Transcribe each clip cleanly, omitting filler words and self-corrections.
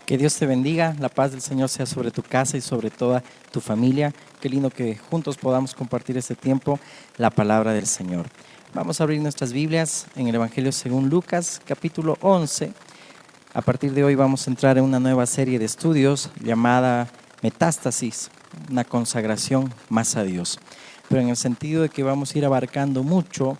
Que Dios te bendiga, la paz del Señor sea sobre tu casa y sobre toda tu familia. Qué lindo que juntos podamos compartir este tiempo, la palabra del Señor. Vamos a abrir nuestras Biblias en el Evangelio según Lucas, capítulo 11. A partir de hoy vamos a entrar en una nueva serie de estudios llamada Metástasis, una consagración más a Dios. Pero en el sentido de que vamos a ir abarcando mucho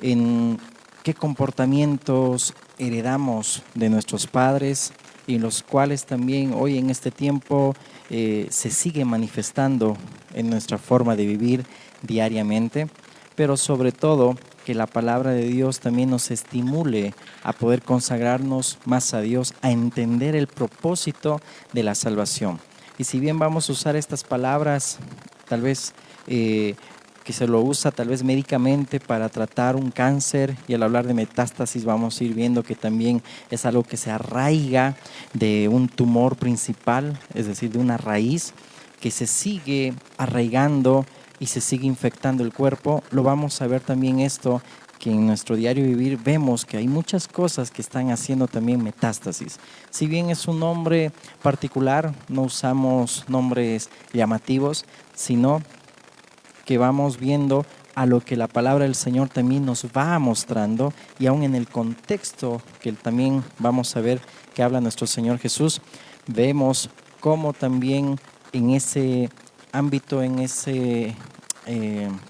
en qué comportamientos heredamos de nuestros padres y en los cuales también hoy en este tiempo se sigue manifestando en nuestra forma de vivir diariamente, pero sobre todo que la palabra de Dios también nos estimule a poder consagrarnos más a Dios, a entender el propósito de la salvación. Y si bien vamos a usar estas palabras, tal vez que se lo usa tal vez médicamente para tratar un cáncer, y al hablar de metástasis vamos a ir viendo que también es algo que se arraiga de un tumor principal, es decir, de una raíz que se sigue arraigando y se sigue infectando el cuerpo. Lo vamos a ver también esto, que en nuestro diario vivir vemos que hay muchas cosas que están haciendo también metástasis. Si bien es un nombre particular, no usamos nombres llamativos, sino que vamos viendo a lo que la palabra del Señor también nos va mostrando, y aún en el contexto que también vamos a ver que habla nuestro Señor Jesús, vemos cómo también en ese ámbito, en ese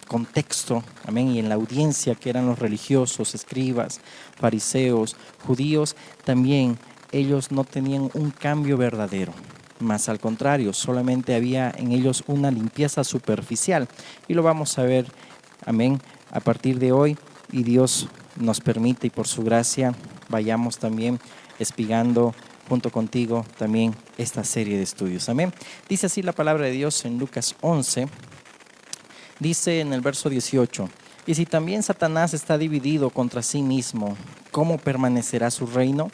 contexto, amén, y en la audiencia que eran los religiosos, escribas, fariseos, judíos, también ellos no tenían un cambio verdadero. Más al contrario, solamente había en ellos una limpieza superficial, y lo vamos a ver, amén, a partir de hoy, y Dios nos permite y por su gracia vayamos también espigando junto contigo también esta serie de estudios, amén. Dice así la palabra de Dios en Lucas 11, dice en el verso 18: y si también Satanás está dividido contra sí mismo, ¿cómo permanecerá su reino?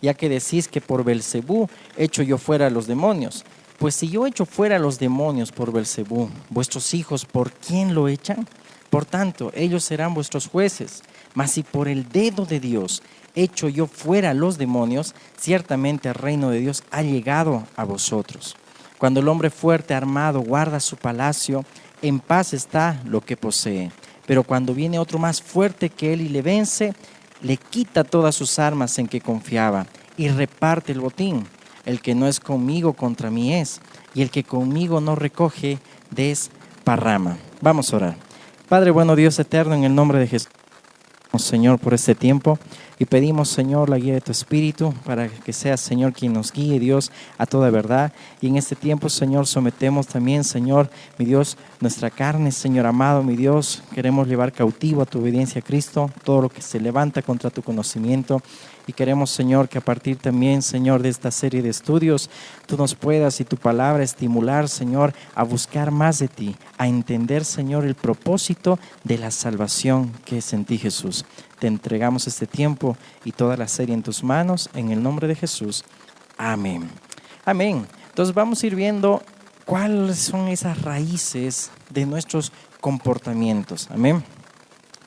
Ya que decís que por Belcebú echo yo fuera a los demonios. Pues si yo echo fuera a los demonios por Belcebú, vuestros hijos, ¿por quién lo echan? Por tanto, ellos serán vuestros jueces. Mas si por el dedo de Dios echo yo fuera a los demonios, ciertamente el reino de Dios ha llegado a vosotros. Cuando el hombre fuerte armado guarda su palacio, en paz está lo que posee. Pero cuando viene otro más fuerte que él y le vence, le quita todas sus armas en que confiaba y reparte el botín. El que no es conmigo contra mí es, y el que conmigo no recoge desparrama. Vamos a orar. Padre bueno, Dios eterno, en el nombre de Jesús, Señor, por este tiempo, y pedimos, Señor, la guía de tu Espíritu para que sea, Señor, quien nos guíe, Dios, a toda verdad. Y en este tiempo, Señor, sometemos también, Señor, mi Dios, nuestra carne, Señor amado, mi Dios. Queremos llevar cautivo a tu obediencia a Cristo todo lo que se levanta contra tu conocimiento. Y queremos, Señor, que a partir también, Señor, de esta serie de estudios, tú nos puedas y tu palabra estimular, Señor, a buscar más de ti, a entender, Señor, el propósito de la salvación que es en ti, Jesús. Te entregamos este tiempo y toda la serie en tus manos, en el nombre de Jesús. Amén. Amén. Entonces vamos a ir viendo cuáles son esas raíces de nuestros comportamientos. Amén.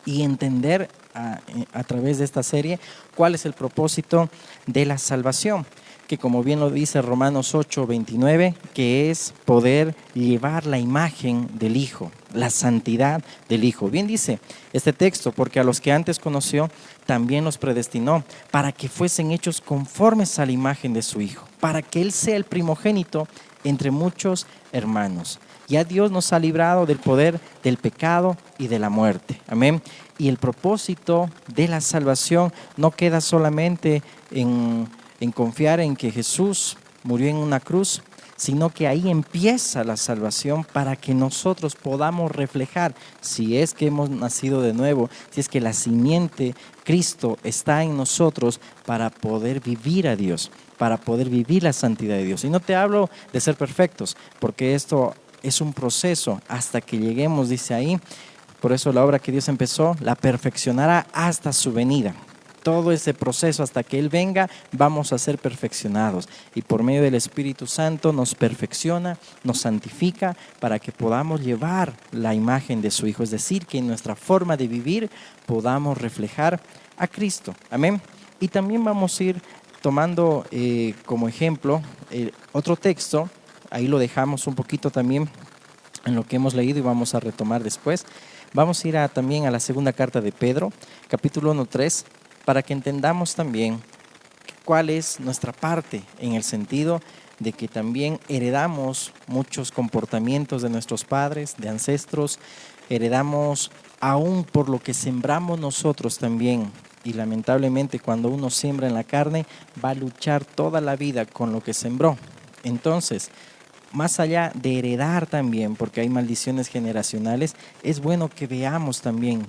Y entender a través de esta serie cuál es el propósito de la salvación, que como bien lo dice Romanos 8:29, que es poder llevar la imagen del Hijo, la santidad del Hijo. Bien dice este texto: porque a los que antes conoció, también los predestinó para que fuesen hechos conformes a la imagen de su Hijo, para que Él sea el primogénito entre muchos hermanos. Ya Dios nos ha librado del poder del pecado y de la muerte. Amén. Y el propósito de la salvación no queda solamente en confiar en que Jesús murió en una cruz, sino que ahí empieza la salvación para que nosotros podamos reflejar, si es que hemos nacido de nuevo, si es que la simiente Cristo está en nosotros, para poder vivir a Dios, para poder vivir la santidad de Dios. Y no te hablo de ser perfectos, porque esto es un proceso hasta que lleguemos, dice ahí. Por eso la obra que Dios empezó la perfeccionará hasta su venida. Todo ese proceso hasta que Él venga, vamos a ser perfeccionados. Y por medio del Espíritu Santo nos perfecciona, nos santifica para que podamos llevar la imagen de su Hijo. Es decir, que en nuestra forma de vivir podamos reflejar a Cristo. Amén. Y también vamos a ir tomando como ejemplo otro texto, ahí lo dejamos un poquito también en lo que hemos leído y vamos a retomar después. Vamos a ir también a la segunda carta de Pedro, capítulo 1:3, para que entendamos también cuál es nuestra parte, en el sentido de que también heredamos muchos comportamientos de nuestros padres, de ancestros, heredamos aún por lo que sembramos nosotros también. Y lamentablemente cuando uno siembra en la carne, va a luchar toda la vida con lo que sembró. Entonces, más allá de heredar también, porque hay maldiciones generacionales, es bueno que veamos también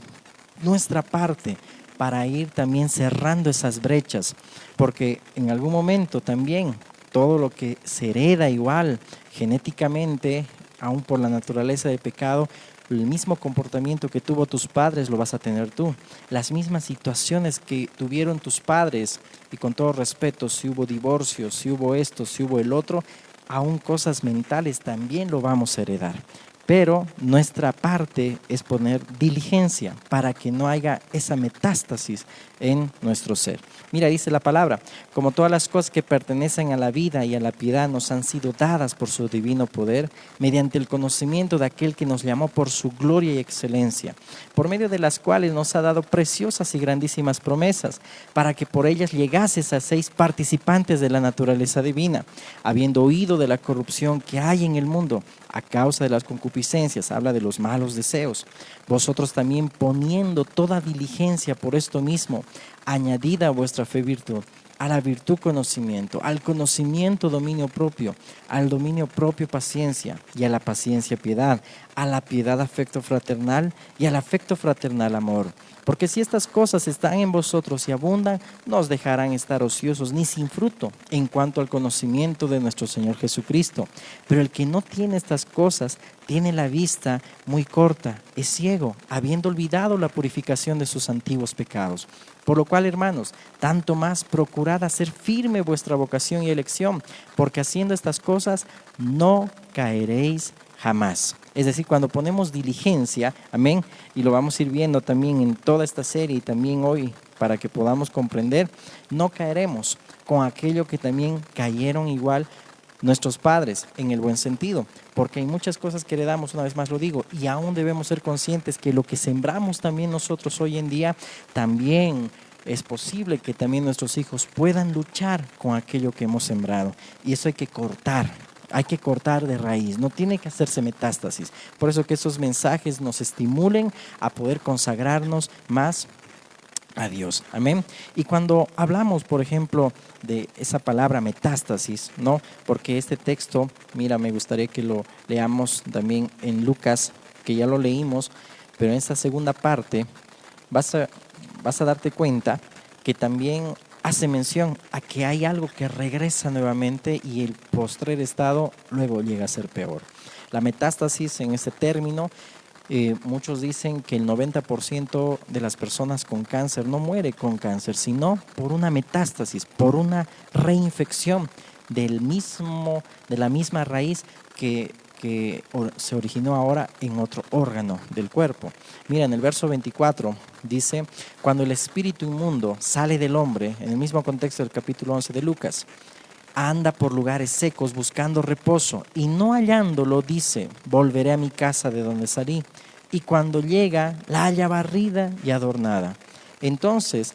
nuestra parte para ir también cerrando esas brechas, porque en algún momento también todo lo que se hereda igual genéticamente, aún por la naturaleza de pecado, el mismo comportamiento que tuvo tus padres lo vas a tener tú. Las mismas situaciones que tuvieron tus padres, y con todo respeto, si hubo divorcio, si hubo esto, si hubo el otro, aún cosas mentales también lo vamos a heredar. Pero nuestra parte es poner diligencia para que no haya esa metástasis en nuestro ser. Mira, dice la palabra, como todas las cosas que pertenecen a la vida y a la piedad nos han sido dadas por su divino poder, mediante el conocimiento de aquel que nos llamó por su gloria y excelencia, por medio de las cuales nos ha dado preciosas y grandísimas promesas, para que por ellas llegases a seis participantes de la naturaleza divina, habiendo oído de la corrupción que hay en el mundo, a causa de las concupiscencias, habla de los malos deseos. Vosotros también poniendo toda diligencia por esto mismo, añadida a vuestra fe virtud, a la virtud conocimiento, al conocimiento dominio propio, al dominio propio paciencia, y a la paciencia piedad, a la piedad afecto fraternal, y al afecto fraternal amor. Porque si estas cosas están en vosotros y abundan, no os dejarán estar ociosos ni sin fruto en cuanto al conocimiento de nuestro Señor Jesucristo. Pero el que no tiene estas cosas tiene la vista muy corta, es ciego, habiendo olvidado la purificación de sus antiguos pecados. Por lo cual, hermanos, tanto más procurad hacer firme vuestra vocación y elección, porque haciendo estas cosas no caeréis jamás. Es decir, cuando ponemos diligencia, amén, y lo vamos a ir viendo también en toda esta serie y también hoy para que podamos comprender, no caeremos con aquello que también cayeron igual nuestros padres, en el buen sentido, porque hay muchas cosas que heredamos, una vez más lo digo, y aún debemos ser conscientes que lo que sembramos también nosotros hoy en día, también es posible que también nuestros hijos puedan luchar con aquello que hemos sembrado, y eso hay que cortar. Hay que cortar de raíz, no tiene que hacerse metástasis. Por eso que esos mensajes nos estimulen a poder consagrarnos más a Dios. Amén. Y cuando hablamos, por ejemplo, de esa palabra metástasis, ¿no? Porque este texto, mira, me gustaría que lo leamos también en Lucas, que ya lo leímos, pero en esta segunda parte vas a darte cuenta que también hace mención a que hay algo que regresa nuevamente y el postrer estado luego llega a ser peor. La metástasis en este término, muchos dicen que el 90% de las personas con cáncer no muere con cáncer, sino por una metástasis, por una reinfección de la misma raíz que se originó ahora en otro órgano del cuerpo. Mira, en el verso 24 dice, cuando el espíritu inmundo sale del hombre, en el mismo contexto del capítulo 11 de Lucas, anda por lugares secos buscando reposo y no hallándolo dice, volveré a mi casa de donde salí. Y cuando llega, la halla barrida y adornada. Entonces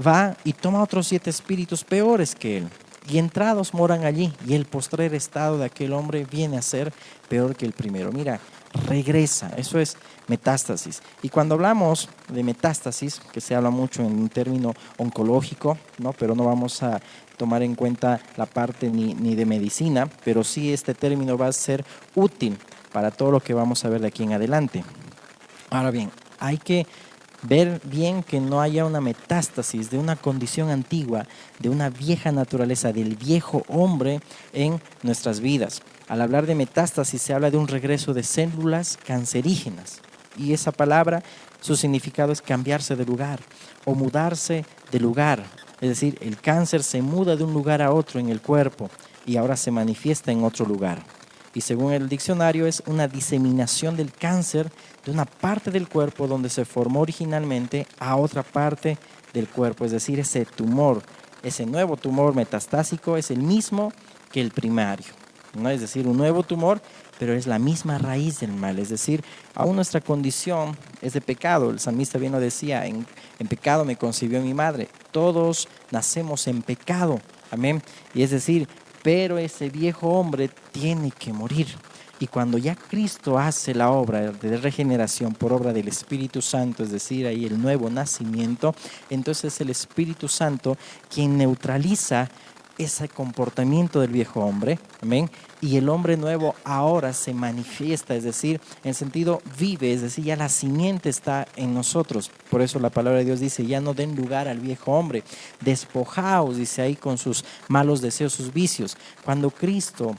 va y toma otros 7 espíritus peores que él, y entrados moran allí, y el postrer estado de aquel hombre viene a ser peor que el primero. Mira, regresa, eso es metástasis. Y cuando hablamos de metástasis, que se habla mucho en un término oncológico, ¿no? Pero no vamos a tomar en cuenta la parte ni de medicina, pero sí este término va a ser útil para todo lo que vamos a ver de aquí en adelante. Ahora bien, hay que ver bien que no haya una metástasis de una condición antigua, de una vieja naturaleza, del viejo hombre en nuestras vidas. Al hablar de metástasis se habla de un regreso de células cancerígenas. Y esa palabra, su significado es cambiarse de lugar o mudarse de lugar. Es decir, el cáncer se muda de un lugar a otro en el cuerpo y ahora se manifiesta en otro lugar. Y según el diccionario es una diseminación del cáncer de una parte del cuerpo donde se formó originalmente a otra parte del cuerpo, es decir, ese tumor ese nuevo tumor metastásico es el mismo que el primario, ¿no? Es decir, un nuevo tumor, pero es la misma raíz del mal. Es decir, aún nuestra condición es de pecado. El salmista bien lo decía, en pecado me concibió mi madre. Todos nacemos en pecado, amén. Y es decir, pero ese viejo hombre tiene que morir. Y cuando ya Cristo hace la obra de regeneración por obra del Espíritu Santo, es decir, ahí el nuevo nacimiento, entonces el Espíritu Santo quien neutraliza ese comportamiento del viejo hombre, amén, y el hombre nuevo ahora se manifiesta, es decir, en sentido vive, es decir, ya la simiente está en nosotros. Por eso la palabra de Dios dice, ya no den lugar al viejo hombre, despojaos, dice ahí, con sus malos deseos, sus vicios. Cuando Cristo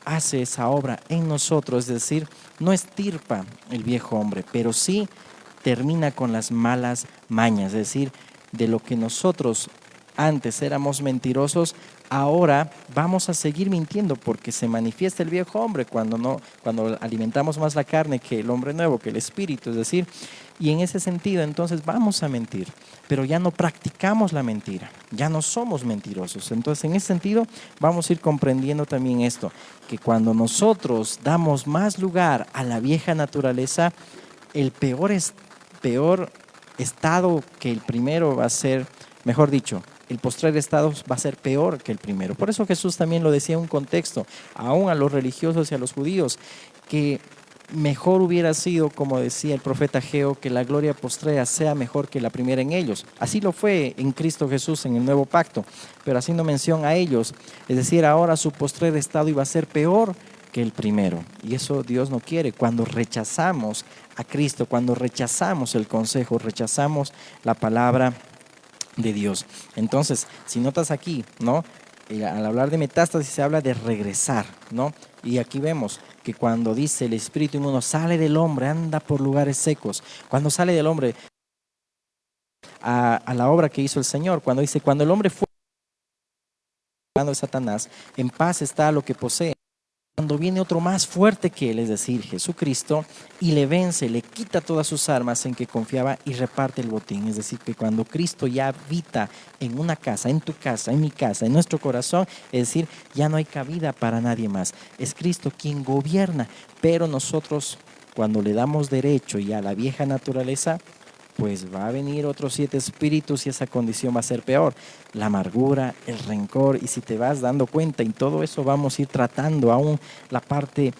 hace esa obra en nosotros, es decir, no estirpa el viejo hombre, pero sí termina con las malas mañas, es decir, de lo que nosotros antes éramos mentirosos, ahora vamos a seguir mintiendo porque se manifiesta el viejo hombre cuando alimentamos más la carne que el hombre nuevo, que el espíritu, es decir, y en ese sentido entonces vamos a mentir, pero ya no practicamos la mentira, ya no somos mentirosos. Entonces en ese sentido vamos a ir comprendiendo también esto, que cuando nosotros damos más lugar a la vieja naturaleza, el peor estado que el primero va a ser, mejor dicho, el postrer estado va a ser peor que el primero. Por eso Jesús también lo decía en un contexto, aún a los religiosos y a los judíos, que mejor hubiera sido, como decía el profeta Ageo, que la gloria postrera sea mejor que la primera en ellos. Así lo fue en Cristo Jesús en el nuevo pacto, pero haciendo mención a ellos, es decir, ahora su postrer estado iba a ser peor que el primero. Y eso Dios no quiere. Cuando rechazamos a Cristo, cuando rechazamos el consejo, rechazamos la palabra de Dios. Entonces, si notas aquí, ¿no? Al hablar de metástasis se habla de regresar, ¿no? Y aquí vemos que cuando dice el espíritu inmundo sale del hombre, anda por lugares secos. Cuando sale del hombre a la obra que hizo el Señor, cuando dice, cuando el hombre fue de Satanás, en paz está lo que posee. Cuando viene otro más fuerte que él, es decir, Jesucristo, y le vence, le quita todas sus armas en que confiaba y reparte el botín. Es decir, que cuando Cristo ya habita en una casa, en tu casa, en mi casa, en nuestro corazón, es decir, ya no hay cabida para nadie más. Es Cristo quien gobierna, pero nosotros, cuando le damos derecho ya a la vieja naturaleza, pues va a venir otros 7 espíritus y esa condición va a ser peor. La amargura, el rencor, y si te vas dando cuenta, y todo eso vamos a ir tratando aún la parte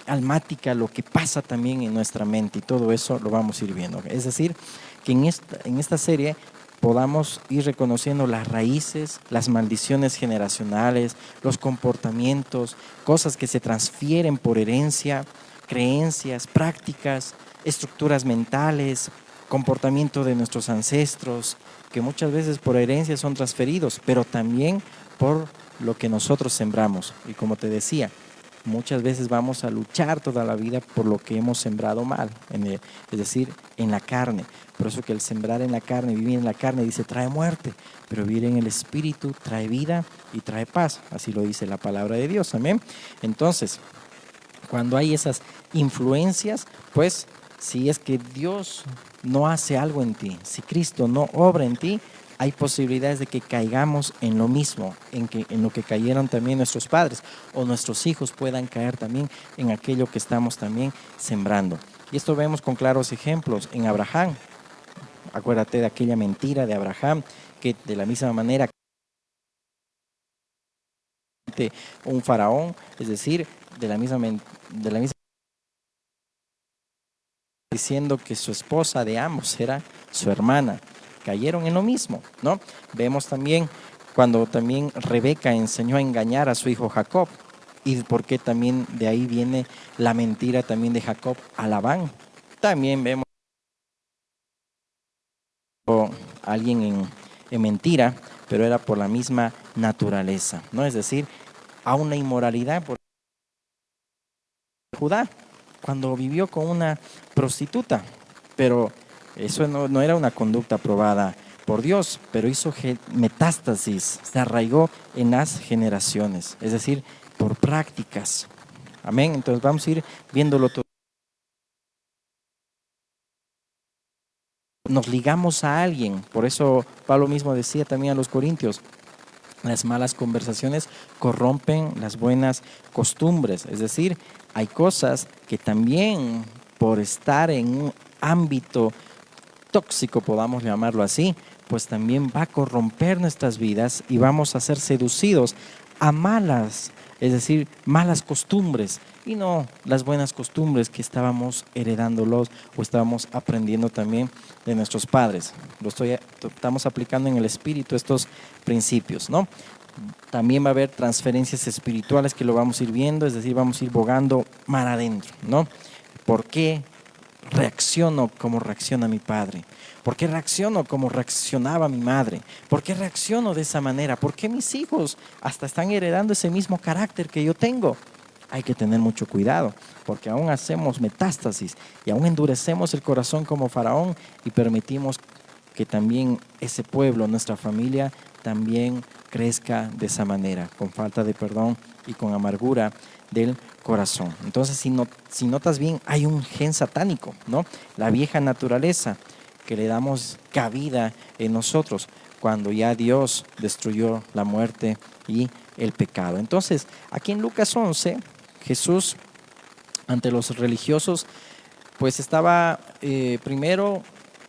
almática, lo que pasa también en nuestra mente, y todo eso lo vamos a ir viendo. Es decir, que en esta serie podamos ir reconociendo las raíces, las maldiciones generacionales, los comportamientos, cosas que se transfieren por herencia, creencias, prácticas, estructuras mentales, comportamiento de nuestros ancestros, que muchas veces por herencia son transferidos, pero también por lo que nosotros sembramos. Y como te decía, muchas veces vamos a luchar toda la vida por lo que hemos sembrado mal, es decir, en la carne. Por eso que el sembrar en la carne, vivir en la carne, dice, trae muerte, pero vivir en el Espíritu trae vida y trae paz. Así lo dice la palabra de Dios, amén. Entonces, cuando hay esas influencias, pues si es que Dios no hace algo en ti, si Cristo no obra en ti, hay posibilidades de que caigamos en lo mismo, en lo que cayeron también nuestros padres, o nuestros hijos puedan caer también en aquello que estamos también sembrando. Y esto vemos con claros ejemplos en Abraham. Acuérdate de aquella mentira de Abraham, que de la misma manera un faraón, es decir, de la misma diciendo que su esposa de ambos era su hermana. Cayeron en lo mismo, ¿no? Vemos también cuando también Rebeca enseñó a engañar a su hijo Jacob, y porque también de ahí viene la mentira también de Jacob a Labán. También vemos a alguien en mentira, pero era por la misma naturaleza, ¿no? Es decir, a una inmoralidad por Judá, cuando vivió con una prostituta, pero eso no era una conducta aprobada por Dios, pero hizo metástasis, se arraigó en las generaciones, es decir, por prácticas. Amén. Entonces vamos a ir viéndolo todo. nos ligamos a alguien. Por eso Pablo mismo decía también a los corintios, las malas conversaciones corrompen las buenas costumbres. Es decir, hay cosas que también por estar en un ámbito tóxico, podamos llamarlo así, pues también va a corromper nuestras vidas y vamos a ser seducidos a malas, es decir, malas costumbres y no las buenas costumbres que estábamos heredándolos o estábamos aprendiendo también de nuestros padres. Estamos aplicando en el espíritu estos principios, ¿no? También va a haber transferencias espirituales que lo vamos a ir viendo, es decir, vamos a ir bogando mar adentro, ¿no? ¿Por qué reacciono como reacciona mi padre? ¿Por qué reacciono como reaccionaba mi madre? ¿Por qué reacciono de esa manera? ¿Por qué mis hijos hasta están heredando ese mismo carácter que yo tengo? Hay que tener mucho cuidado, porque aún hacemos metástasis y aún endurecemos el corazón como Faraón y permitimos que también ese pueblo, nuestra familia, también crezca de esa manera, con falta de perdón y con amargura del corazón. Entonces, si notas bien, hay un gen satánico, ¿no? La vieja naturaleza que le damos cabida en nosotros cuando ya Dios destruyó la muerte y el pecado. Entonces, aquí en Lucas 11, Jesús ante los religiosos, pues primero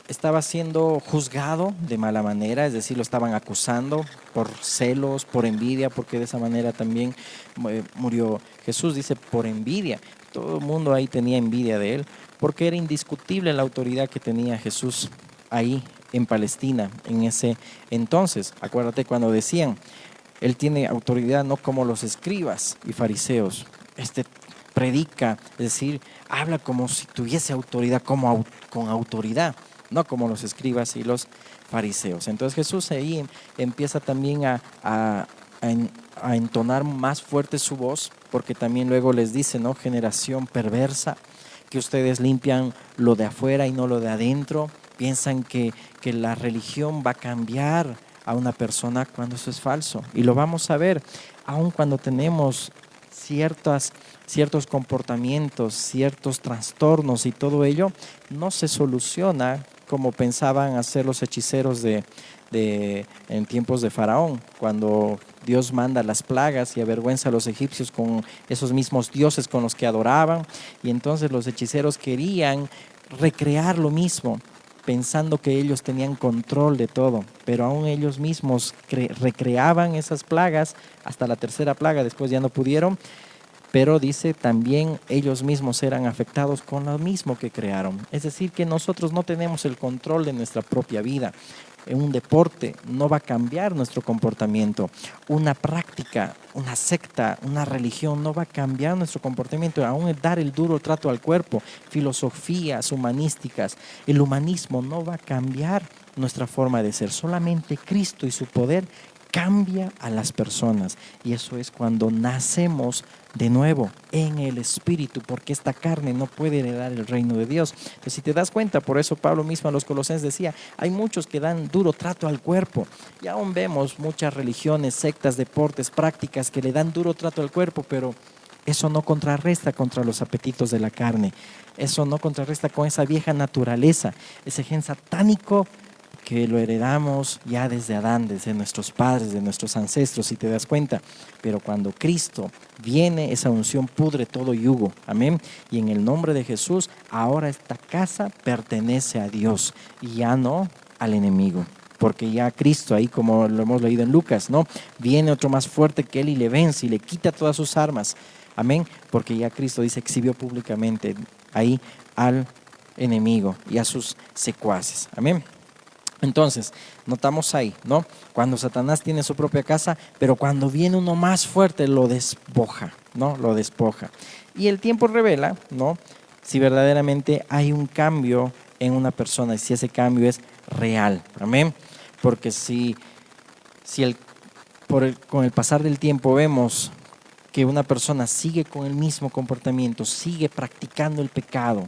estaba siendo juzgado de mala manera, es decir, lo estaban acusando por celos, por envidia, porque de esa manera también murió Jesús, dice por envidia. Todo el mundo ahí tenía envidia de él, porque era indiscutible la autoridad que tenía Jesús ahí en Palestina en ese entonces. Acuérdate cuando decían, él tiene autoridad no como los escribas y fariseos. Predica, es decir, habla como si tuviese autoridad, con autoridad, no como los escribas y los fariseos. Entonces Jesús ahí empieza también a entonar más fuerte su voz, porque también luego les dice, ¿no? Generación perversa, que ustedes limpian lo de afuera y no lo de adentro. Piensan que la religión va a cambiar a una persona cuando eso es falso. Y lo vamos a ver, aun cuando tenemos ciertos comportamientos, ciertos trastornos y todo ello, no se soluciona como pensaban hacer los hechiceros en tiempos de Faraón, cuando Dios manda las plagas y avergüenza a los egipcios con esos mismos dioses con los que adoraban, y entonces los hechiceros querían recrear lo mismo, pensando que ellos tenían control de todo, pero aún ellos mismos recreaban esas plagas hasta la tercera plaga, después ya no pudieron, pero dice también ellos mismos eran afectados con lo mismo que crearon. Es decir, que nosotros no tenemos el control de nuestra propia vida. En un deporte no va a cambiar nuestro comportamiento. Una práctica, una secta, una religión no va a cambiar nuestro comportamiento. Aún dar el duro trato al cuerpo, filosofías humanísticas, el humanismo no va a cambiar nuestra forma de ser. Solamente Cristo y su poder cambia a las personas, y eso es cuando nacemos de nuevo en el Espíritu, porque esta carne no puede heredar el reino de Dios. Entonces, si te das cuenta, por eso Pablo mismo a los Colosenses decía, hay muchos que dan duro trato al cuerpo, y aún vemos muchas religiones, sectas, deportes, prácticas que le dan duro trato al cuerpo, pero eso no contrarresta contra los apetitos de la carne, eso no contrarresta con esa vieja naturaleza, ese gen satánico que lo heredamos ya desde Adán, desde nuestros padres, de nuestros ancestros, si te das cuenta. Pero cuando Cristo viene, esa unción pudre todo yugo. Amén. Y en el nombre de Jesús, ahora esta casa pertenece a Dios y ya no al enemigo. Porque ya Cristo, ahí como lo hemos leído en Lucas, ¿no? Viene otro más fuerte que él y le vence y le quita todas sus armas. Amén. Porque ya Cristo dice, exhibió públicamente ahí al enemigo y a sus secuaces. Amén. Entonces, notamos ahí, ¿no? Cuando Satanás tiene su propia casa, pero cuando viene uno más fuerte lo despoja, ¿no? Lo despoja. Y el tiempo revela, ¿no? Si verdaderamente hay un cambio en una persona y si ese cambio es real. Amén. Porque con el pasar del tiempo vemos que una persona sigue con el mismo comportamiento, sigue practicando el pecado,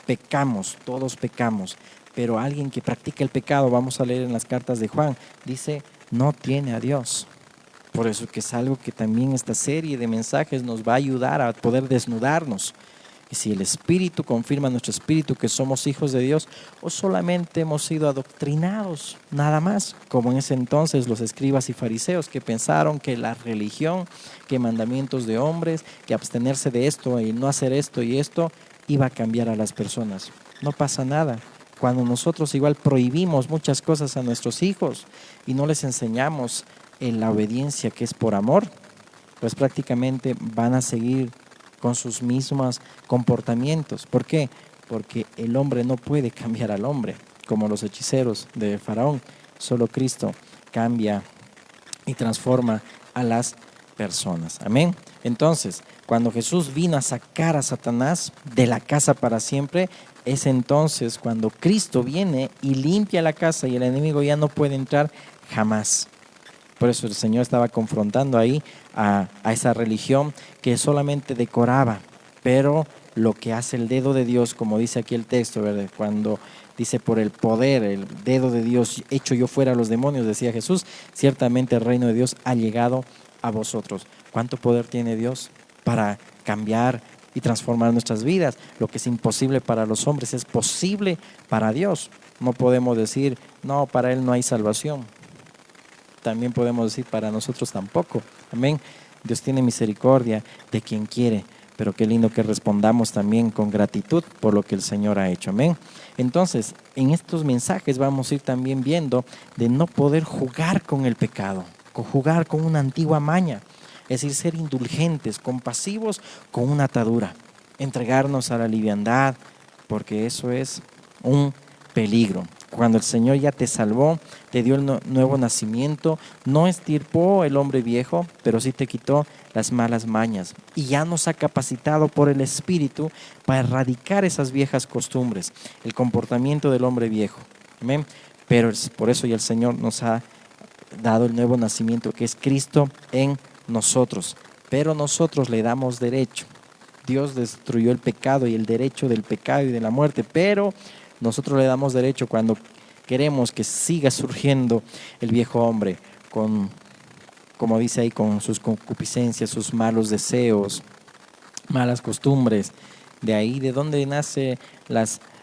pecamos, todos pecamos. Pero alguien que practica el pecado, vamos a leer en las cartas de Juan, dice, no tiene a Dios. Por eso que es algo que también esta serie de mensajes nos va a ayudar a poder desnudarnos. Y si el Espíritu confirma nuestro espíritu que somos hijos de Dios, o solamente hemos sido adoctrinados, nada más, como en ese entonces los escribas y fariseos que pensaron que la religión, que mandamientos de hombres, que abstenerse de esto y no hacer esto y esto, iba a cambiar a las personas. No pasa nada. Cuando nosotros igual prohibimos muchas cosas a nuestros hijos y no les enseñamos en la obediencia que es por amor, pues prácticamente van a seguir con sus mismos comportamientos. ¿Por qué? Porque el hombre no puede cambiar al hombre, como los hechiceros de Faraón. Solo Cristo cambia y transforma a las personas. Amén. Entonces, cuando Jesús vino a sacar a Satanás de la casa para siempre, es entonces cuando Cristo viene y limpia la casa y el enemigo ya no puede entrar jamás. Por eso el Señor estaba confrontando ahí a esa religión que solamente decoraba, pero lo que hace el dedo de Dios, como dice aquí el texto, ¿verdad? Cuando dice por el poder, el dedo de Dios, hecho yo fuera a los demonios, decía Jesús, ciertamente el reino de Dios ha llegado a vosotros. ¿Cuánto poder tiene Dios para cambiar y transformar nuestras vidas? Lo que es imposible para los hombres es posible para Dios. No podemos decir, no, para Él no hay salvación. También podemos decir, para nosotros tampoco. Amén. Dios tiene misericordia de quien quiere, pero qué lindo que respondamos también con gratitud por lo que el Señor ha hecho. Amén. Entonces, en estos mensajes vamos a ir también viendo de no poder jugar con el pecado, jugar con una antigua maña, es decir, ser indulgentes, compasivos con una atadura, entregarnos a la liviandad, porque eso es un peligro. Cuando el Señor ya te salvó, te dio el nuevo nacimiento, no estirpó el hombre viejo, pero sí te quitó las malas mañas y ya nos ha capacitado por el Espíritu para erradicar esas viejas costumbres, el comportamiento del hombre viejo. Amén. Pero por eso ya el Señor nos ha dado el nuevo nacimiento que es Cristo en nosotros, pero nosotros le damos derecho. Dios destruyó el pecado y el derecho del pecado y de la muerte, pero nosotros le damos derecho cuando queremos que siga surgiendo el viejo hombre con, como dice ahí, con sus concupiscencias, sus malos deseos, malas costumbres. De ahí, ¿de dónde nace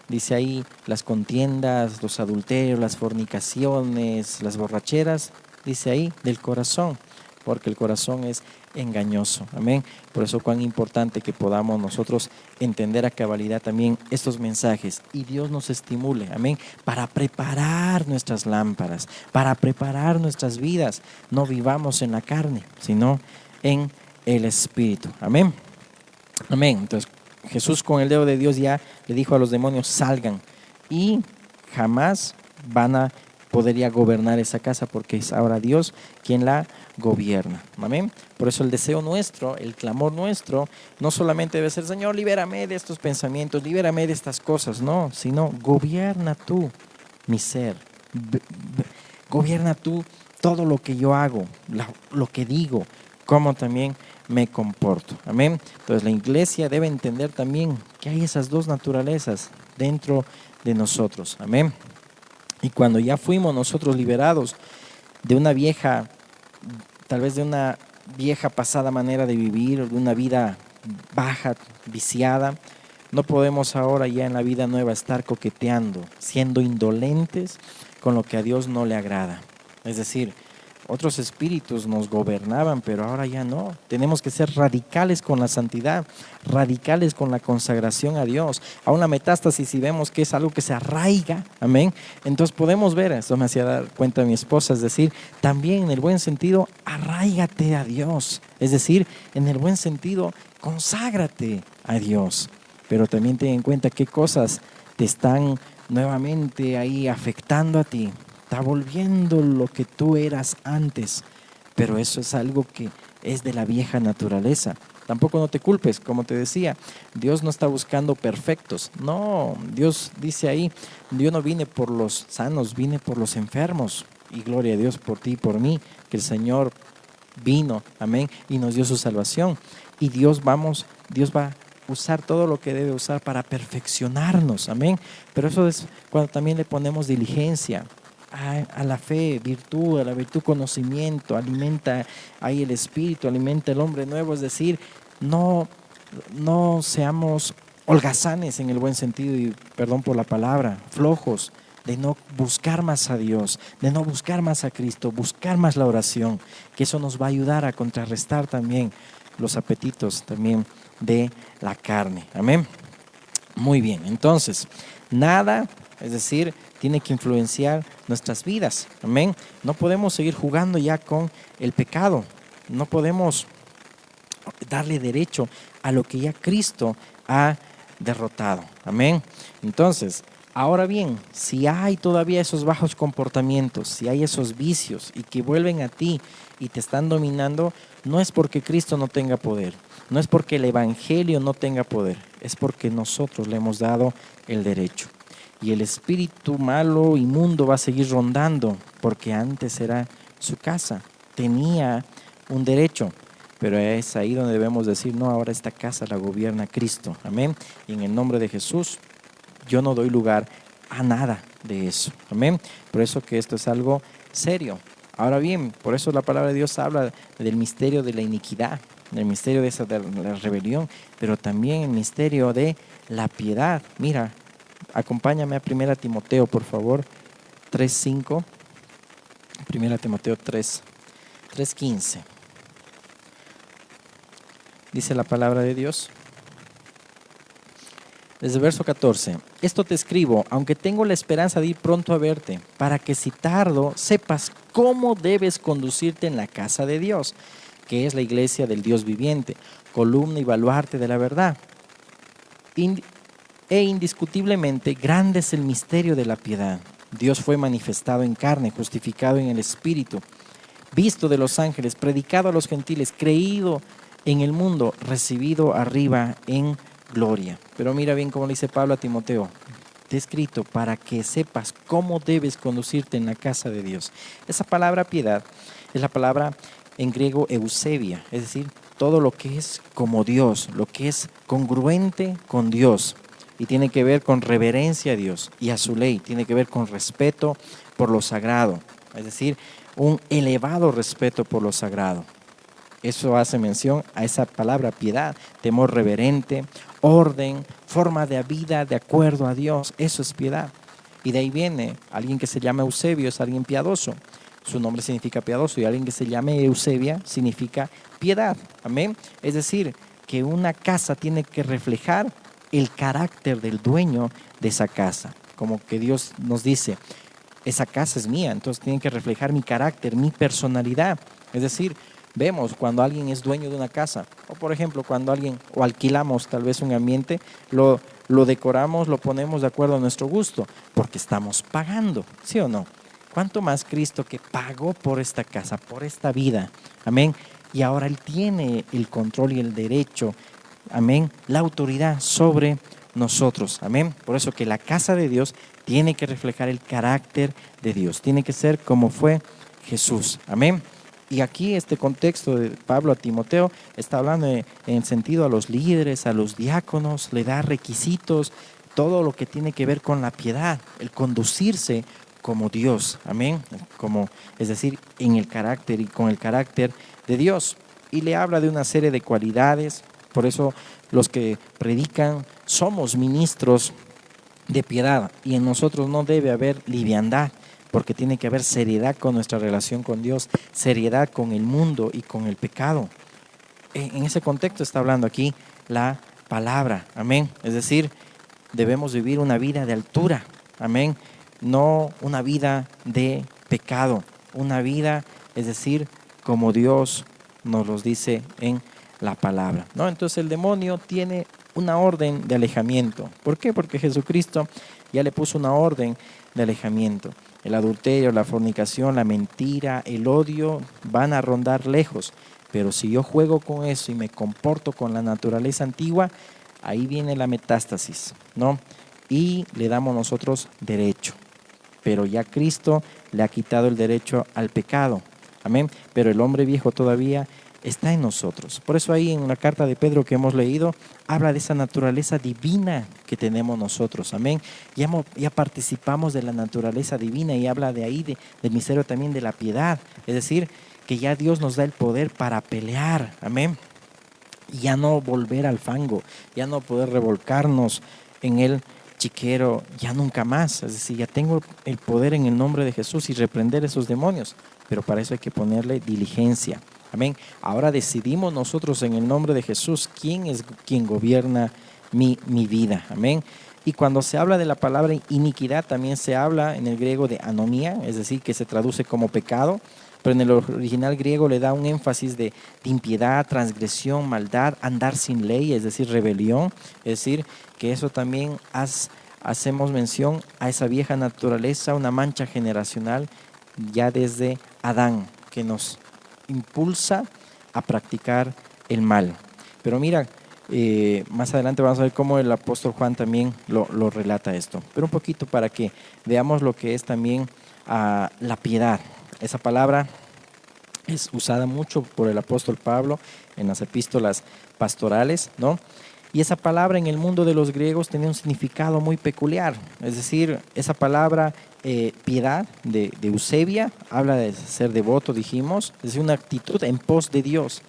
dice ahí, las contiendas, los adulterios, las fornicaciones, las borracheras? Dice ahí, del corazón, porque el corazón es engañoso. Amén. Por eso cuán importante que podamos nosotros entender a cabalidad también estos mensajes y Dios nos estimule, amén, para preparar nuestras lámparas, para preparar nuestras vidas. No vivamos en la carne, sino en el Espíritu. Amén. Amén. Entonces Jesús con el dedo de Dios ya le dijo a los demonios, salgan, y jamás van a poder ya gobernar esa casa porque es ahora Dios quien la gobierna. Amén. Por eso el deseo nuestro, el clamor nuestro, no solamente debe ser, Señor, libérame de estos pensamientos, libérame de estas cosas, no, sino gobierna tú mi ser, gobierna tú todo lo que yo hago, lo que digo, cómo también me comporto. Amén. Entonces la iglesia debe entender también que hay esas dos naturalezas dentro de nosotros. Amén. Y cuando ya fuimos nosotros liberados de una vieja, tal vez de una vieja pasada manera de vivir, de una vida baja, viciada, no podemos ahora ya en la vida nueva estar coqueteando, siendo indolentes con lo que a Dios no le agrada. Es decir, otros espíritus nos gobernaban, pero ahora ya no. Tenemos que ser radicales con la santidad, radicales con la consagración a Dios. A una metástasis, si vemos que es algo que se arraiga, amén, entonces podemos ver, esto me hacía dar cuenta mi esposa, es decir, también en el buen sentido, arráigate a Dios. Es decir, en el buen sentido, conságrate a Dios. Pero también ten en cuenta qué cosas te están nuevamente ahí afectando a ti. Está volviendo lo que tú eras antes, pero eso es algo que es de la vieja naturaleza. Tampoco no te culpes, como te decía, Dios no está buscando perfectos. No, Dios dice ahí, yo no vine por los sanos, vine por los enfermos. Y gloria a Dios por ti y por mí, que el Señor vino, amén, y nos dio su salvación. Y Dios va a usar todo lo que debe usar para perfeccionarnos, amén. Pero eso es cuando también le ponemos diligencia a la fe, virtud, a la virtud conocimiento, alimenta ahí el espíritu, alimenta el hombre nuevo, es decir, no seamos holgazanes en el buen sentido, y perdón por la palabra, flojos, de no buscar más a Dios, de no buscar más a Cristo, buscar más la oración, que eso nos va a ayudar a contrarrestar también los apetitos también de la carne. Amén. Muy bien, entonces, nada, es decir, tiene que influenciar nuestras vidas. Amén. No podemos seguir jugando ya con el pecado. No podemos darle derecho a lo que ya Cristo ha derrotado. Amén. Entonces, ahora bien, si hay todavía esos bajos comportamientos, si hay esos vicios y que vuelven a ti y te están dominando, no es porque Cristo no tenga poder, no es porque el Evangelio no tenga poder, es porque nosotros le hemos dado el derecho. Y el espíritu malo, inmundo, va a seguir rondando, porque antes era su casa, tenía un derecho. Pero es ahí donde debemos decir, no, ahora esta casa la gobierna Cristo. Amén. Y en el nombre de Jesús, yo no doy lugar a nada de eso. Amén. Por eso que esto es algo serio. Ahora bien, por eso la palabra de Dios habla del misterio de la iniquidad, del misterio de la rebelión, pero también el misterio de la piedad. Mira, acompáñame a 1 Timoteo, por favor, 3:5. 1 Timoteo 3:15. Dice la palabra de Dios. Desde el verso 14. Esto te escribo, aunque tengo la esperanza de ir pronto a verte, para que si tardo sepas cómo debes conducirte en la casa de Dios, que es la iglesia del Dios viviente, columna y baluarte de la verdad. E indiscutiblemente grande es el misterio de la piedad. Dios fue manifestado en carne, justificado en el Espíritu, visto de los ángeles, predicado a los gentiles, creído en el mundo, recibido arriba en gloria. Pero mira bien cómo le dice Pablo a Timoteo, te he escrito para que sepas cómo debes conducirte en la casa de Dios. Esa palabra piedad es la palabra en griego eusebia, es decir, todo lo que es como Dios, lo que es congruente con Dios, y tiene que ver con reverencia a Dios y a su ley, tiene que ver con respeto por lo sagrado, es decir, un elevado respeto por lo sagrado. Eso hace mención a esa palabra piedad, temor reverente, orden, forma de vida de acuerdo a Dios. Eso es piedad. Y de ahí viene alguien que se llama Eusebio, es alguien piadoso. Su nombre significa piadoso, y alguien que se llame Eusebia significa piedad. Amén. Es decir, que una casa tiene que reflejar el carácter del dueño de esa casa. Como que Dios nos dice, esa casa es mía, entonces tiene que reflejar mi carácter, mi personalidad. Es decir, vemos cuando alguien es dueño de una casa, o por ejemplo cuando o alquilamos tal vez un ambiente, lo decoramos, lo ponemos de acuerdo a nuestro gusto, porque estamos pagando, ¿sí o no? ¿Cuánto más Cristo, que pagó por esta casa, por esta vida? Amén. Y ahora Él tiene el control y el derecho, amén, la autoridad sobre nosotros, amén. Por eso que la casa de Dios tiene que reflejar el carácter de Dios, tiene que ser como fue Jesús, amén. Y aquí este contexto de Pablo a Timoteo está hablando en sentido a los líderes, a los diáconos, le da requisitos, todo lo que tiene que ver con la piedad, el conducirse como Dios, amén, es decir, en el carácter y con el carácter de Dios. Y le habla de una serie de cualidades, por eso los que predican somos ministros de piedad, y en nosotros no debe haber liviandad, porque tiene que haber seriedad con nuestra relación con Dios, seriedad con el mundo y con el pecado. En ese contexto está hablando aquí la palabra, amén. Es decir, debemos vivir una vida de altura, amén, no una vida de pecado, una vida, es decir, como Dios nos los dice en la palabra, ¿no? Entonces el demonio tiene una orden de alejamiento. ¿Por qué? Porque Jesucristo ya le puso una orden de alejamiento. El adulterio, la fornicación, la mentira, el odio van a rondar lejos. Pero si yo juego con eso y me comporto con la naturaleza antigua, ahí viene la metástasis, ¿no? Y le damos nosotros derecho. Pero ya Cristo le ha quitado el derecho al pecado. Amén. Pero el hombre viejo todavía está en nosotros. Por eso ahí en la carta de Pedro que hemos leído, habla de esa naturaleza divina que tenemos nosotros. Amén. Ya participamos de la naturaleza divina, y habla de ahí del misterio también de la piedad. Es decir, que ya Dios nos da el poder para pelear. Amén. y ya no volver al fango, ya no poder revolcarnos en el chiquero, ya nunca más. Es decir, ya tengo el poder en el nombre de Jesús y reprender esos demonios, pero para eso hay que ponerle diligencia. Amén. Ahora decidimos nosotros en el nombre de Jesús quién es quien gobierna mi vida. Amén. Y cuando se habla de la palabra iniquidad, también se habla en el griego de anomía, es decir, que se traduce como pecado, pero en el original griego le da un énfasis de impiedad, transgresión, maldad, andar sin ley, es decir, rebelión. Es decir, que eso también hacemos mención a esa vieja naturaleza, una mancha generacional ya desde Adán, que nos impulsa a practicar el mal. Pero mira, más adelante vamos a ver cómo el apóstol Juan también lo relata esto. Pero un poquito para que veamos lo que es también la piedad. Esa palabra es usada mucho por el apóstol Pablo en las epístolas pastorales, ¿no? Y esa palabra en el mundo de los griegos tenía un significado muy peculiar. Es decir, esa palabra piedad de Eusebia habla de ser devoto, dijimos, es decir, una actitud en pos de Dios.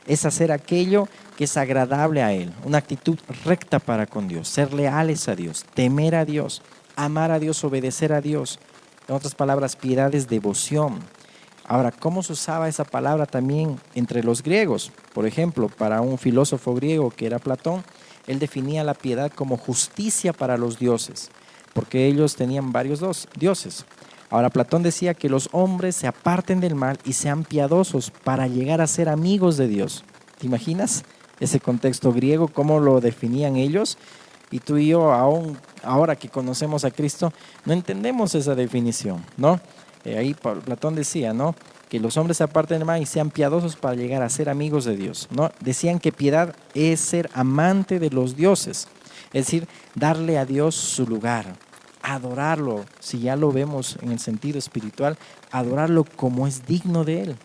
Es hacer aquello que es agradable a Él, una actitud recta para con Dios, ser leales a Dios, temer a Dios, amar a Dios, obedecer a Dios. En otras palabras, piedad es devoción. Ahora, ¿cómo se usaba esa palabra también entre los griegos? Por ejemplo, para un filósofo griego que era Platón, él definía la piedad como justicia para los dioses, porque ellos tenían varios dioses. Ahora, Platón decía que los hombres se aparten del mal y sean piadosos para llegar a ser amigos de Dios. ¿Te imaginas ese contexto griego, cómo lo definían ellos? Y tú y yo, aún ahora que conocemos a Cristo, no entendemos esa definición, ¿no? Ahí Platón decía, ¿no?, que los hombres se aparten del mal y sean piadosos para llegar a ser amigos de Dios, ¿no? Decían que piedad es ser amante de los dioses, es decir, darle a Dios su lugar, adorarlo, si ya lo vemos en el sentido espiritual, adorarlo como es digno de Él.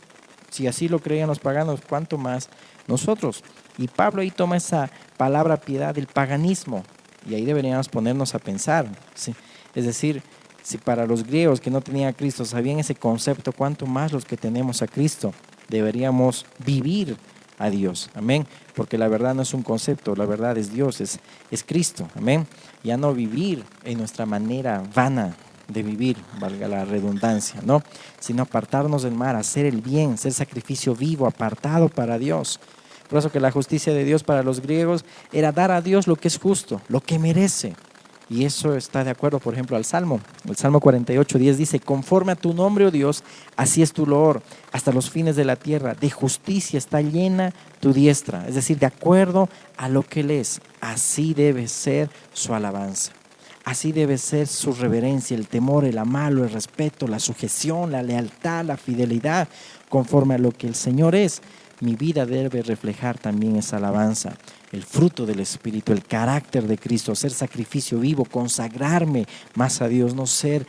Si así lo creían los paganos, ¿cuánto más nosotros? Y Pablo ahí toma esa palabra piedad del paganismo, y ahí deberíamos ponernos a pensar, ¿sí? Es decir, si para los griegos que no tenían a Cristo sabían ese concepto, cuánto más los que tenemos a Cristo deberíamos vivir a Dios, amén, porque la verdad no es un concepto, la verdad es Dios, es Cristo, amén. Ya no vivir en nuestra manera vana de vivir, valga la redundancia, ¿no?, sino apartarnos del mal, hacer el bien, ser sacrificio vivo, apartado para Dios. Por eso que la justicia de Dios para los griegos era dar a Dios lo que es justo, lo que merece. Y eso está de acuerdo, por ejemplo, al Salmo. El Salmo 48:10 dice: conforme a tu nombre, oh Dios, así es tu loor, hasta los fines de la tierra. De justicia está llena tu diestra. Es decir, de acuerdo a lo que Él es, así debe ser su alabanza. Así debe ser su reverencia, el temor, el amarlo, el respeto, la sujeción, la lealtad, la fidelidad, conforme a lo que el Señor es. Mi vida debe reflejar también esa alabanza, el fruto del Espíritu, el carácter de Cristo, ser sacrificio vivo, consagrarme más a Dios, no ser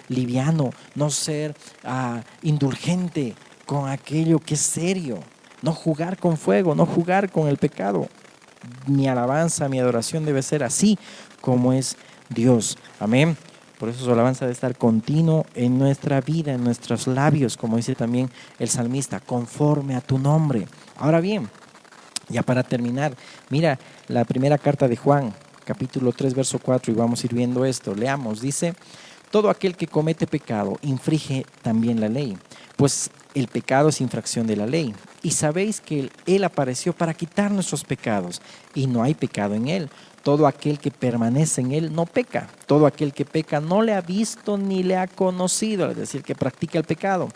liviano, no ser indulgente con aquello que es serio, no jugar con fuego, no jugar con el pecado. Mi alabanza, mi adoración debe ser así como es Dios. Amén. Por eso su alabanza debe estar continuo en nuestra vida, en nuestros labios, como dice también el salmista, conforme a tu nombre. Ahora bien, ya para terminar, mira la primera carta de Juan, capítulo 3, verso 4, y vamos a ir viendo esto. Leamos, dice: todo aquel que comete pecado infringe también la ley, pues el pecado es infracción de la ley. Y sabéis que Él apareció para quitar nuestros pecados, y no hay pecado en Él. Todo aquel que permanece en Él no peca. Todo aquel que peca no le ha visto ni le ha conocido, es decir, que practica el pecado.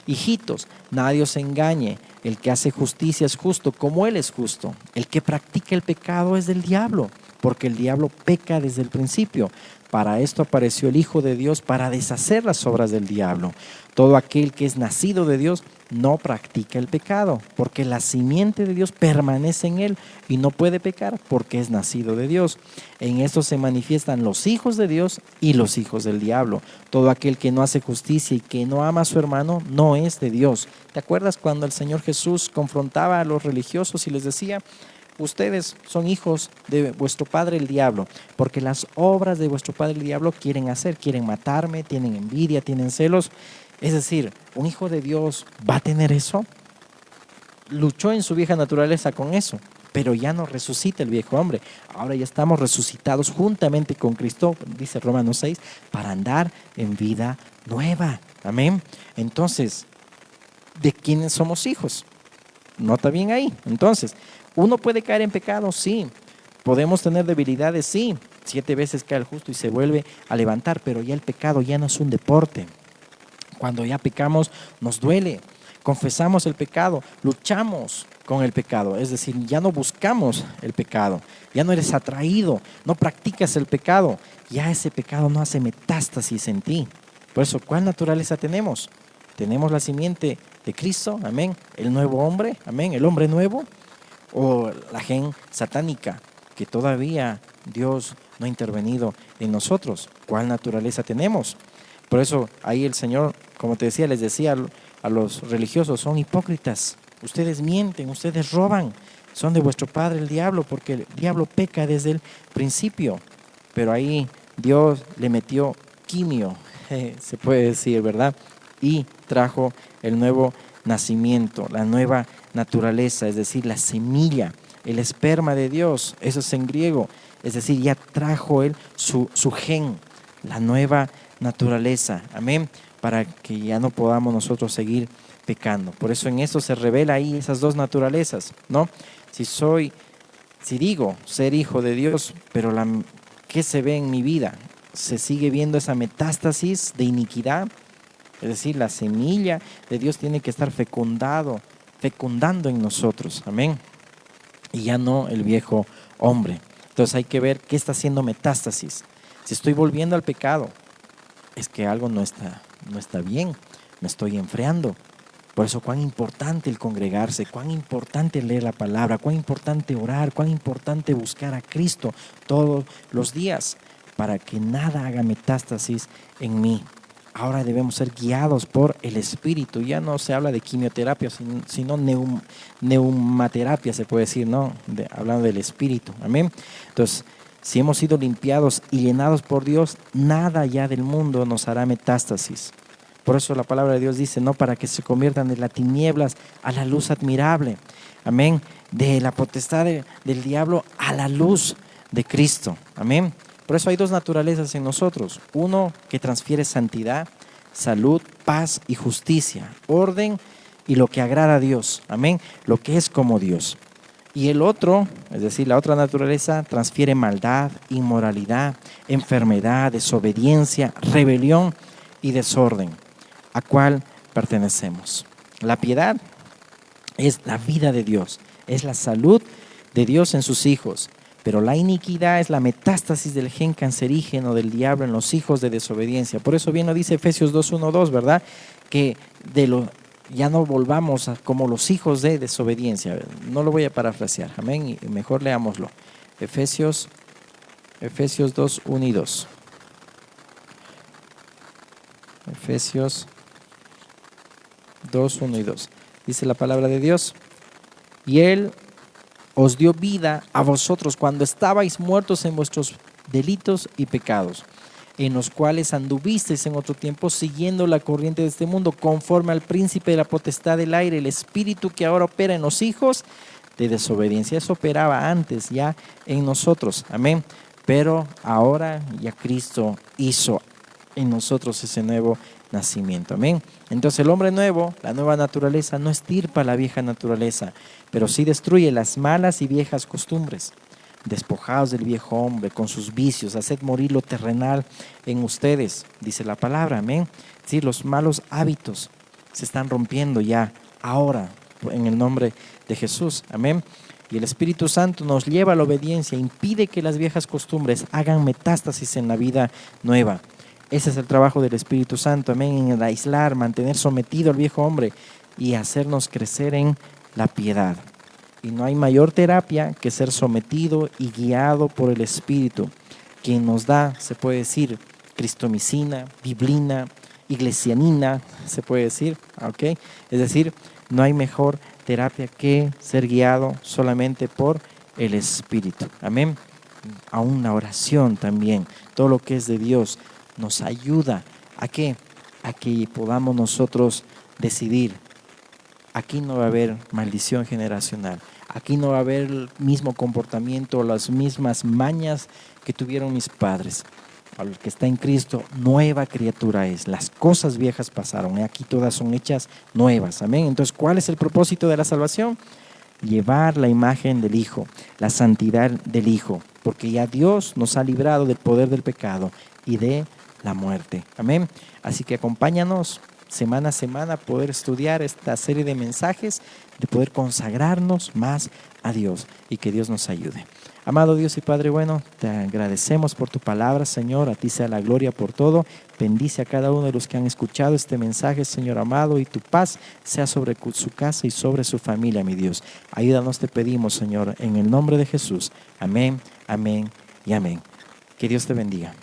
Hijitos, nadie os engañe. El que hace justicia es justo como Él es justo. El que practica el pecado es del diablo, porque el diablo peca desde el principio. Para esto apareció el Hijo de Dios, para deshacer las obras del diablo. Todo aquel que es nacido de Dios no practica el pecado, porque la simiente de Dios permanece en él y no puede pecar porque es nacido de Dios. En esto se manifiestan los hijos de Dios y los hijos del diablo. Todo aquel que no hace justicia y que no ama a su hermano no es de Dios. ¿Te acuerdas cuando el Señor Jesús confrontaba a los religiosos y les decía: ustedes son hijos de vuestro padre el diablo, porque las obras de vuestro padre el diablo quieren matarme, tienen envidia, tienen celos? Es decir, ¿un hijo de Dios va a tener eso? Luchó en su vieja naturaleza con eso. pero ya no resucita el viejo hombre. Ahora ya estamos resucitados juntamente con Cristo, dice Romanos 6, para andar en vida nueva. Amén. Entonces, ¿de quiénes somos hijos? Nota bien ahí. Entonces, ¿uno puede caer en pecado? Sí. ¿Podemos tener debilidades? Sí. 7 veces cae el justo y se vuelve a levantar, pero ya el pecado ya no es un deporte. Cuando ya pecamos, nos duele. Confesamos el pecado, luchamos con el pecado. Es decir, ya no buscamos el pecado, ya no eres atraído, no practicas el pecado. Ya ese pecado no hace metástasis en ti. Por eso, ¿cuál naturaleza tenemos? Tenemos la simiente de Cristo, amén, el nuevo hombre, amén, el hombre nuevo, o la gen satánica, que todavía Dios no ha intervenido en nosotros. ¿Cuál naturaleza tenemos? Por eso ahí el Señor, como te decía, les decía a los religiosos, son hipócritas, ustedes mienten, ustedes roban, son de vuestro padre el diablo, porque el diablo peca desde el principio. Pero ahí Dios le metió quimio, se puede decir, ¿verdad? Y trajo el nuevo nacimiento, la nueva naturaleza, es decir, la semilla, el esperma de Dios, eso es en griego, es decir, ya trajo él su gen, la nueva naturaleza, amén, para que ya no podamos nosotros seguir pecando. Por eso en eso se revela ahí esas dos naturalezas, ¿no? Si digo ser hijo de Dios, pero ¿qué se ve en mi vida? Se sigue viendo esa metástasis de iniquidad, es decir, la semilla de Dios tiene que estar fecundando en nosotros, amén, y ya no el viejo hombre. Entonces hay que ver qué está haciendo metástasis. Si estoy volviendo al pecado, es que algo no está bien, me estoy enfriando. Por eso cuán importante el congregarse, cuán importante leer la palabra, cuán importante orar, cuán importante buscar a Cristo todos los días para que nada haga metástasis en mí. Ahora debemos ser guiados por el Espíritu. Ya no se habla de quimioterapia, sino neumaterapia, se puede decir, ¿no? Hablando del Espíritu. Amén. Entonces, si hemos sido limpiados y llenados por Dios, nada ya del mundo nos hará metástasis. Por eso la palabra de Dios dice, no para que se conviertan de las tinieblas a la luz admirable. Amén. De la potestad del diablo a la luz de Cristo. Amén. Por eso hay dos naturalezas en nosotros. Uno que transfiere santidad, salud, paz y justicia, orden y lo que agrada a Dios. Amén. Lo que es como Dios. Y el otro, es decir, la otra naturaleza, transfiere maldad, inmoralidad, enfermedad, desobediencia, rebelión y desorden. ¿A cuál pertenecemos? La piedad es la vida de Dios, es la salud de Dios en sus hijos. Pero la iniquidad es la metástasis del gen cancerígeno del diablo en los hijos de desobediencia. Por eso bien lo dice Efesios 2:1-2, ¿verdad? Que ya no volvamos como los hijos de desobediencia. No lo voy a parafrasear, amén, y mejor leámoslo. Efesios 2:1 y 2. Efesios 2:1 y 2. Dice la palabra de Dios. Y Él os dio vida a vosotros cuando estabais muertos en vuestros delitos y pecados, en los cuales anduvisteis en otro tiempo siguiendo la corriente de este mundo, conforme al príncipe de la potestad del aire, el espíritu que ahora opera en los hijos de desobediencia. Eso operaba antes ya en nosotros, amén. Pero ahora ya Cristo hizo en nosotros ese nuevo nacimiento, amén. Entonces el hombre nuevo, la nueva naturaleza, no estirpa la vieja naturaleza, pero sí destruye las malas y viejas costumbres. Despojados del viejo hombre con sus vicios, haced morir lo terrenal en ustedes, dice la palabra, amén. Sí, los malos hábitos se están rompiendo ya ahora en el nombre de Jesús, amén. Y el Espíritu Santo nos lleva a la obediencia, impide que las viejas costumbres hagan metástasis en la vida nueva. Ese es el trabajo del Espíritu Santo, amén, en el aislar, mantener sometido al viejo hombre y hacernos crecer en la piedad. Y no hay mayor terapia que ser sometido y guiado por el Espíritu, quien nos da, se puede decir, cristomicina, biblina, iglesianina, se puede decir, ¿ok? Es decir, no hay mejor terapia que ser guiado solamente por el Espíritu, amén. Aún la oración también, todo lo que es de Dios, nos ayuda a que podamos nosotros decidir aquí no va a haber maldición generacional. Aquí no va a haber el mismo comportamiento o las mismas mañas que tuvieron mis padres. Al que está en Cristo, nueva criatura es. Las cosas viejas pasaron y aquí todas son hechas nuevas. Amén. Entonces, ¿cuál es el propósito de la salvación? Llevar la imagen del Hijo, la santidad del Hijo, porque ya Dios nos ha librado del poder del pecado y de la muerte. Amén. Así que acompáñanos semana a semana a poder estudiar esta serie de mensajes, de poder consagrarnos más a Dios y que Dios nos ayude. Amado Dios y Padre bueno, te agradecemos por tu palabra, Señor. A ti sea la gloria por todo. Bendice a cada uno de los que han escuchado este mensaje, Señor amado, y tu paz sea sobre su casa y sobre su familia, mi Dios. Ayúdanos, te pedimos, Señor, en el nombre de Jesús. Amén, amén y amén. Que Dios te bendiga.